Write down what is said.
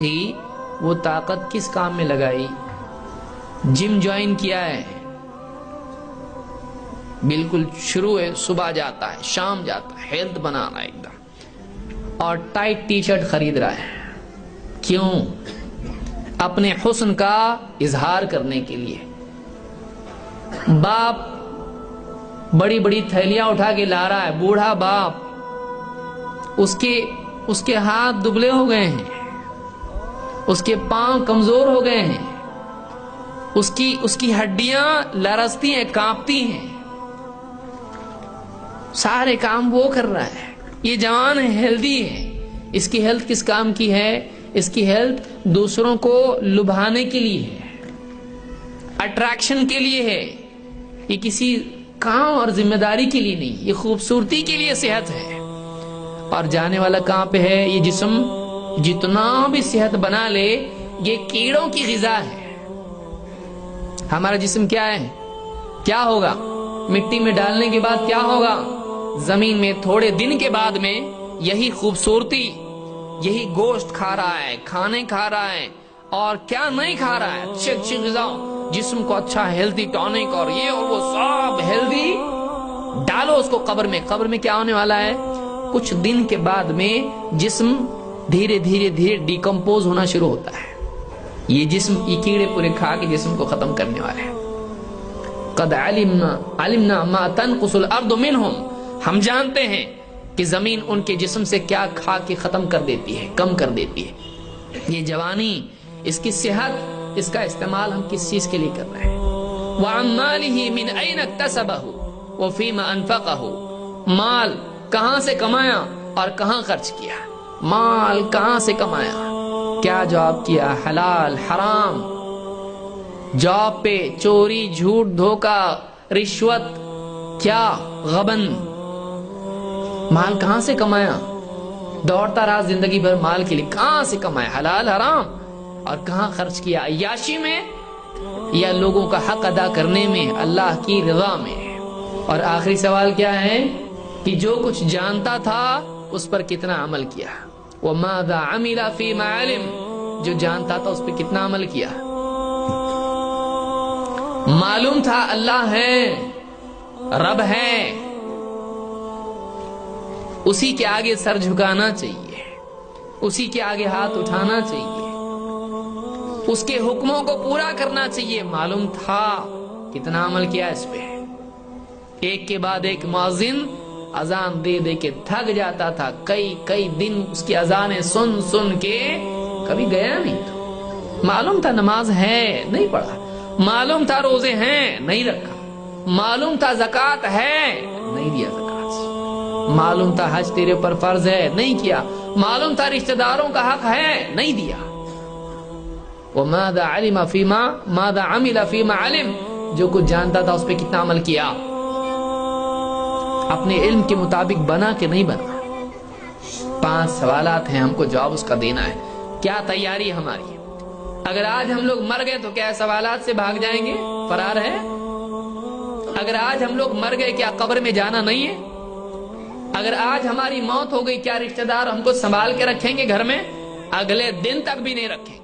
تھی وہ طاقت کس کام میں لگائی؟ جم جوائن کیا ہے، بالکل شروع ہے، صبح جاتا ہے شام جاتا ہے، ہیلتھ بنا رہا ہے ایک دم، اور ٹائٹ ٹی شرٹ خرید رہا ہے۔ کیوں؟ اپنے حسن کا اظہار کرنے کے لیے۔ باپ بڑی بڑی تھیلیاں اٹھا کے لا رہا ہے، بوڑھا باپ، اس کے ہاتھ دبلے ہو گئے ہیں، اس کے پاؤں کمزور ہو گئے ہیں، اس کی ہڈیاں لرزتی ہیں، کانپتی ہیں، سارے کام وہ کر رہا ہے۔ یہ جوان ہے، ہیلدی ہے۔ اس کی ہیلتھ کس کام کی ہے؟ اس کی ہیلتھ دوسروں کو لبھانے کے لیے ہے، اٹریکشن کے لیے ہے، یہ کسی کام اور ذمہ داری کے لیے نہیں، یہ خوبصورتی کے لیے صحت ہے۔ اور جانے والا کہاں پہ ہے؟ یہ جسم جتنا بھی صحت بنا لے، یہ کیڑوں کی غذا ہے۔ ہمارا جسم کیا ہے؟ کیا ہوگا؟ مٹی میں ڈالنے کے بعد کیا ہوگا؟ زمین میں تھوڑے دن کے بعد میں یہی خوبصورتی، یہی گوشت کھا رہا ہے، کھانے کھا رہا ہے، اور کیا نہیں کھا رہا ہے، اچھی اچھی غذا، جسم کو اچھا ہیلتھی ٹونک اور یہ اور وہ سب ہیلتھی ڈالو اس کو قبر میں۔ قبر میں کیا ہونے والا ہے؟ کچھ دن کے بعد میں جسم دھیرے دھیرے دھیرے ڈیکمپوز ہونا شروع ہوتا ہے۔ یہ جسم، یہ کیڑے پورے کھا کے جسم کو ختم کرنے والے ہیں۔ قد علمنا ما تنقص الارض منهم، ہم جانتے ہیں کہ زمین ان کے جسم سے کیا کھا کے ختم کر دیتی ہے، کم کر دیتی ہے۔ یہ جوانی، اس کی صحت، اس کا استعمال ہم کس چیز کے لیے کر رہے ہیں؟ وَعَن مَالِهِ مِنْ أَيْنَ اكْتَسَبَهُ وَفِيمَ أَنفَقَهُ، مال کہاں سے کمایا اور کہاں خرچ کیا؟ مال کہاں سے کمایا، کیا جاب کیا، حلال حرام، جاب پہ چوری جھوٹ دھوکہ رشوت، کیا غبن، مال کہاں سے کمایا؟ دوڑتا رہا زندگی بھر مال کے لیے، کہاں سے کمایا، حلال حرام، اور کہاں خرچ کیا؟ عیاشی میں یا لوگوں کا حق ادا کرنے میں، اللہ کی رضا میں؟ اور آخری سوال کیا ہے کہ جو کچھ جانتا تھا اس پر کتنا عمل کیا؟ وَمَاذَا عَمِلَ فِي مَا عَلِمَ، جو جانتا تھا اس پہ کتنا عمل کیا؟ معلوم تھا اللہ ہے، رب ہے، اسی کے آگے سر جھکانا چاہیے، اسی کے آگے ہاتھ اٹھانا چاہیے، اس کے حکموں کو پورا کرنا چاہیے۔ معلوم تھا، کتنا عمل کیا اس پہ؟ ایک کے بعد ایک مؤذن اذان دے دے کے تھک جاتا تھا، کئی دن اس کی اذانیں سن سن کے کبھی گیا نہیں تو۔ معلوم تھا نماز ہے، نہیں پڑھا، معلوم تھا روزے ہیں، نہیں رکھا، معلوم تھا زکوٰۃ ہے، نہیں دیا زکوٰۃ، معلوم تھا حج تیرے پر فرض ہے، نہیں کیا، معلوم تھا رشتہ داروں کا حق ہے، نہیں دیا۔ وَمَاذَا عَمِلَ فِي مَا عَلِمَ، جو کچھ جانتا تھا اس پہ کتنا عمل کیا؟ اپنے علم کے مطابق بنا کہ نہیں بنا؟ 5 سوالات ہیں، ہم کو جواب اس کا دینا ہے۔ کیا تیاری ہماری؟ اگر آج ہم لوگ مر گئے تو کیا سوالات سے بھاگ جائیں گے، فرار ہے؟ اگر آج ہم لوگ مر گئے کیا قبر میں جانا نہیں ہے؟ اگر آج ہماری موت ہو گئی کیا رشتہ دار ہم کو سنبھال کے رکھیں گے گھر میں؟ اگلے دن تک بھی نہیں رکھیں۔